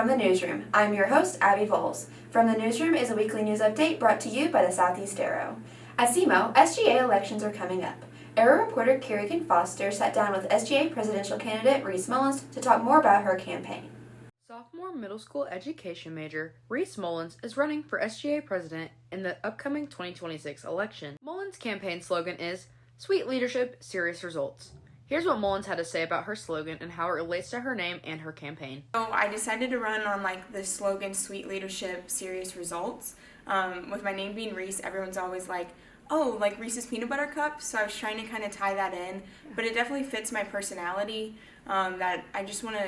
From the Newsroom. I'm your host, Abby Volz. From the Newsroom is a weekly news update brought to you by the Southeast Arrow. At SEMO, SGA elections are coming up. Arrow reporter Kerrigan sat down with SGA presidential candidate Reese Mullins to talk more about her campaign. Sophomore middle school education major Reese Mullins is running for SGA president in the upcoming 2026 election. Mullins' campaign slogan is, "Sweet Leadership, Serious Results." Here's what Mullins had to say about her slogan and how it relates to her name and her campaign. So I decided to run on the slogan, "Sweet Leadership, Serious Results." With my name being Reese, everyone's always like, oh, like Reese's Peanut Butter Cup. So I was trying to kind of tie that in, but it definitely fits my personality, that I just want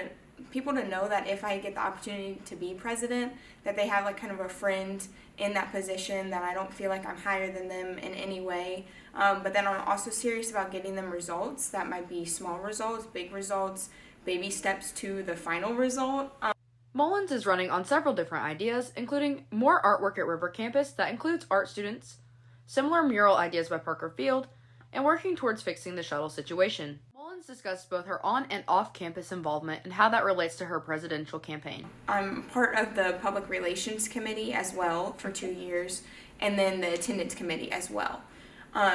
people to know that if I get the opportunity to be president, that they have kind of a friend in that position, that I don't feel like I'm higher than them in any way. But then I'm also serious about getting them results. That might be small results, big results, baby steps to the final result. Mullins is running on several different ideas, including more artwork at River Campus that includes art students, similar mural ideas by Parker Field, and working towards fixing the shuttle situation. Mullins discussed both her on and off-campus involvement and how that relates to her presidential campaign. I'm part of the Public Relations Committee as well for 2 years, and then the Attendance Committee as well.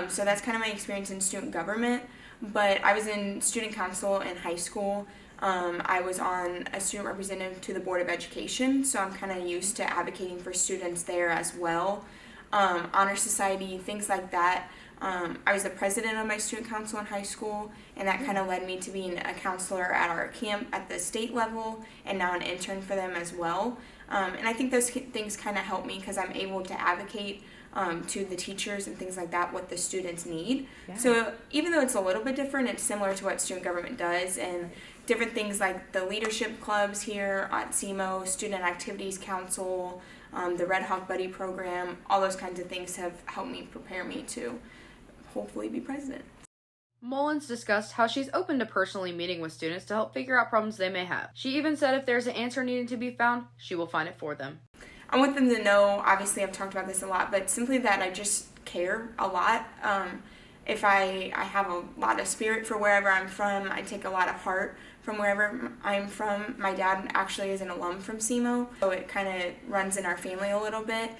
So that's kind of my experience in student government, but I was in student council in high school. I was on a student representative to the Board of Education, so I'm kind of used to advocating for students there as well. Honor Society, things like that. I was the president of my student council in high school, and that kind of led me to being a counselor at our camp at the state level, and now an intern for them as well. And I think those things kind of help me because I'm able to advocate to the teachers and things like that what the students need. Yeah. So even though it's a little bit different, it's similar to what student government does, and different things like the leadership clubs here at SEMO, Student Activities Council, the Red Hawk Buddy program, all those kinds of things have helped me prepare me to hopefully be president. Mullins discussed how she's open to personally meeting with students to help figure out problems they may have. She even said if there's an answer needing to be found, she will find it for them. I want them to know, obviously I've talked about this a lot, but simply that I just care a lot. If I have a lot of spirit for wherever I'm from, I take a lot of heart from wherever I'm from. My dad actually is an alum from SEMO, so it kind of runs in our family a little bit.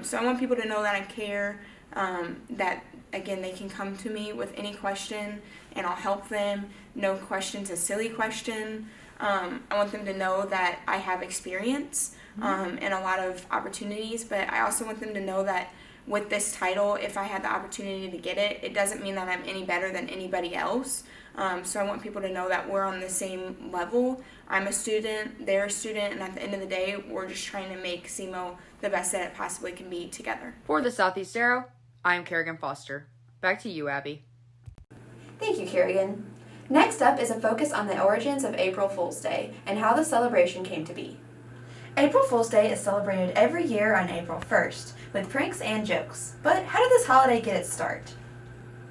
So I want people to know that I care, that, again, they can come to me with any question and I'll help them. No question's a silly question. I want them to know that I have experience and a lot of opportunities, but I also want them to know that with this title, if I had the opportunity to get it, it doesn't mean that I'm any better than anybody else. So I want people to know that we're on the same level. I'm a student, they're a student, and at the end of the day, we're just trying to make SEMO the best that it possibly can be together. For the Southeast Arrow, I am Kerrigan Foster. Back to you, Abby. Thank you, Kerrigan. Next up is a focus on the origins of April Fool's Day and how the celebration came to be. April Fool's Day is celebrated every year on April 1st, with pranks and jokes. But how did this holiday get its start?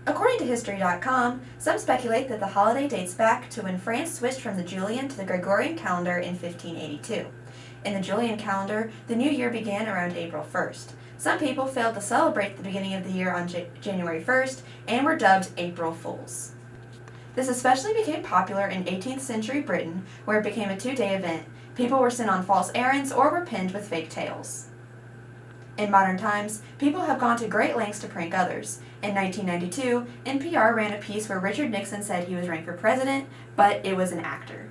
According to History.com, some speculate that the holiday dates back to when France switched from the Julian to the Gregorian calendar in 1582. In the Julian calendar, the new year began around April 1st. Some people failed to celebrate the beginning of the year on January 1st and were dubbed April Fools. This especially became popular in 18th century Britain, where it became a 2-day event. People were sent on false errands or were pinned with fake tails. In modern times, people have gone to great lengths to prank others. In 1992, NPR ran a piece where Richard Nixon said he was running for president, but it was an actor.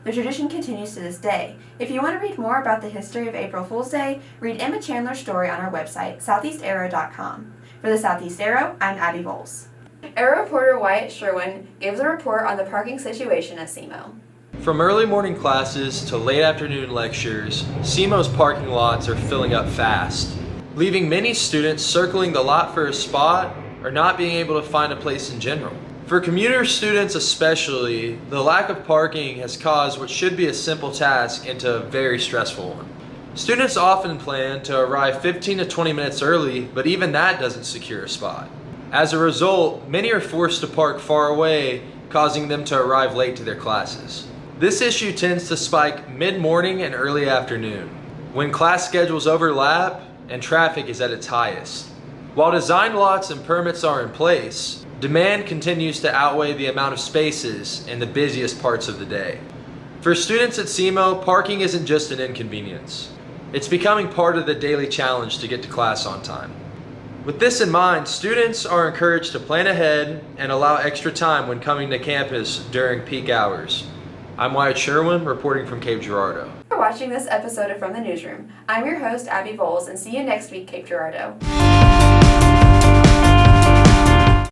The tradition continues to this day. If you want to read more about the history of April Fool's Day, read Emma Chandler's story on our website, southeastarrow.com. For the Southeast Arrow, I'm Abby Volz. Arrow reporter Wyatt Sherwin gives a report on the parking situation at SEMO. From early morning classes to late afternoon lectures, SEMO's parking lots are filling up fast, leaving many students circling the lot for a spot or not being able to find a place in general. For commuter students especially, the lack of parking has caused what should be a simple task into a very stressful one. Students often plan to arrive 15 to 20 minutes early, but even that doesn't secure a spot. As a result, many are forced to park far away, causing them to arrive late to their classes. This issue tends to spike mid-morning and early afternoon, when class schedules overlap and traffic is at its highest. While design lots and permits are in place, demand continues to outweigh the amount of spaces in the busiest parts of the day. For students at SEMO, parking isn't just an inconvenience. It's becoming part of the daily challenge to get to class on time. With this in mind, students are encouraged to plan ahead and allow extra time when coming to campus during peak hours. I'm Wyatt Sherwin, reporting from Cape Girardeau. Thanks for watching this episode of From the Newsroom. I'm your host, Abby Volz, and see you next week, Cape Girardeau.